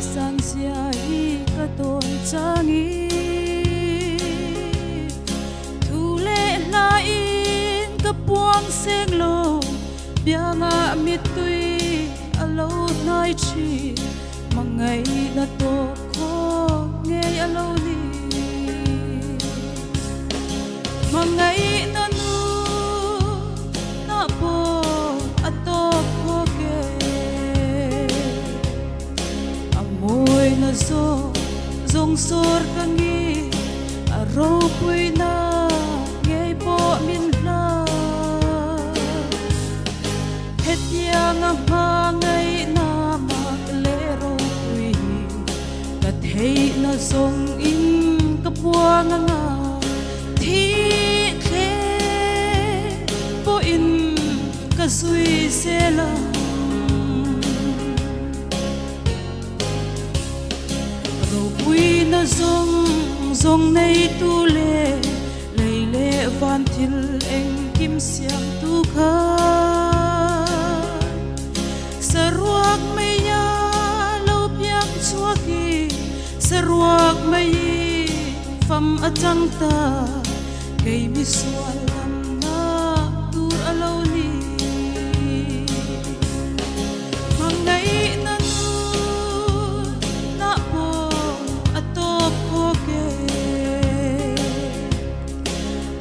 sang sia hi ka ton changi thu le la in ka puang seng lo bianga mi tui alo nai chi mangai na to kho nge alo ni mangai na nu na po ato kho ke amoy na so zong sor kangi aro pui na nge po min na het yang ma ngai na mak le ro pui ka thei na song in ka puang nga thi khe po in ka sui se la ro pui na song song nei tu le lei le van thil eng kim siam tu kha saruak mai ya lo piak chuaki saruak mai fam atang ta kay mi sual lam na tur alo ni mangai na nu na po atop ko ke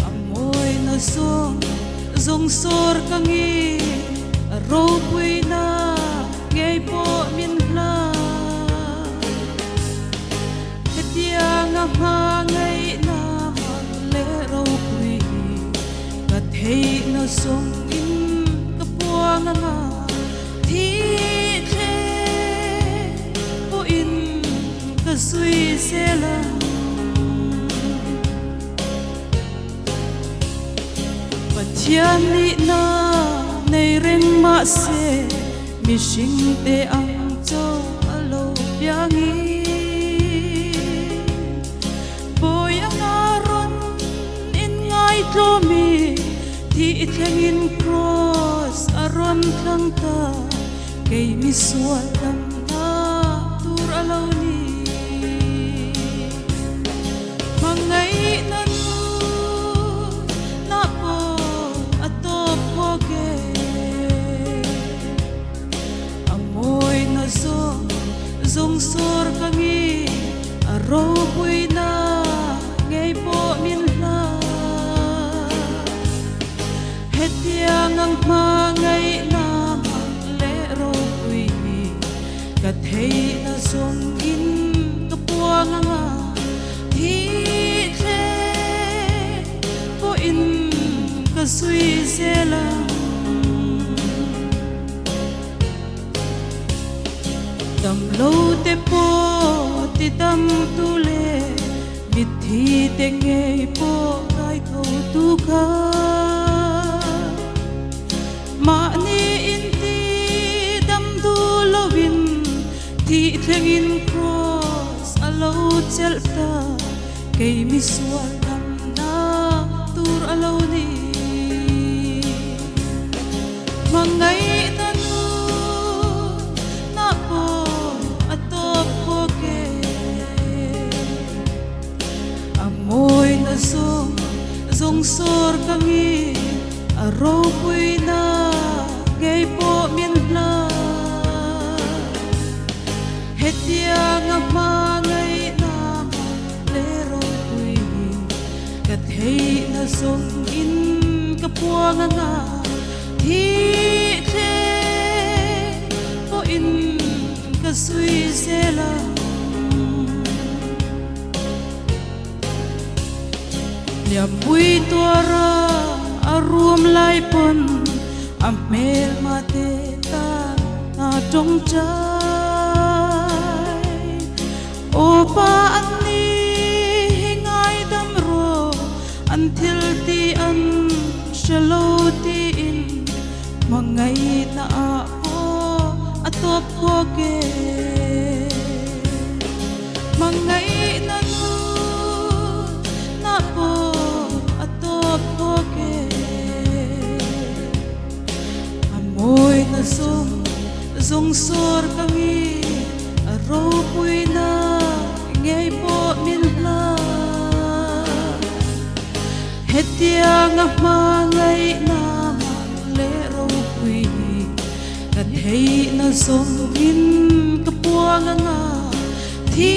amoy na song zong sor kangi aro pui na ngay po min la hetiang ma ngay na le ro pui ka thei na song in ka puang nga thi the po in ka sui se la pathian ni na nei reng ma se mi sing te ang cho alo piangi boyang aron in ngai tlo mi thi thengin cross aron thang ta kay mi sual lam na tur alo ni mangai na nu na po atop ko ke amoy na zong sor kangi aro pui na ngay po min la hetiang ang ma ngay na mak le ro pui ka thei na song in ka puang nga thi the po in ka sui se la tam lo te po ti tam tu le mi thi te nge po kai tho tu kha ma ni in ti dam du lo win thi thengin cross alo chel ta kay mi sual dam na tur alo ni mangai na nu na po atop ko ke amoy na zong sor kangi aro pui na ngay po min la hetiang ma ngay na le ro pui ka thei na song in ka puang nga thi the po in ka sui se la liam pui tora arum lai pon amel mate ta na trong chai o pa ani hingai dam ro until ti an shalo ti in mangai na o atop ko ke mangai na nu na po atop ko ke amoy na song sor kangi aro hetia nga ma ngai na mang le ro pui ka thei na som in ka puang nga thi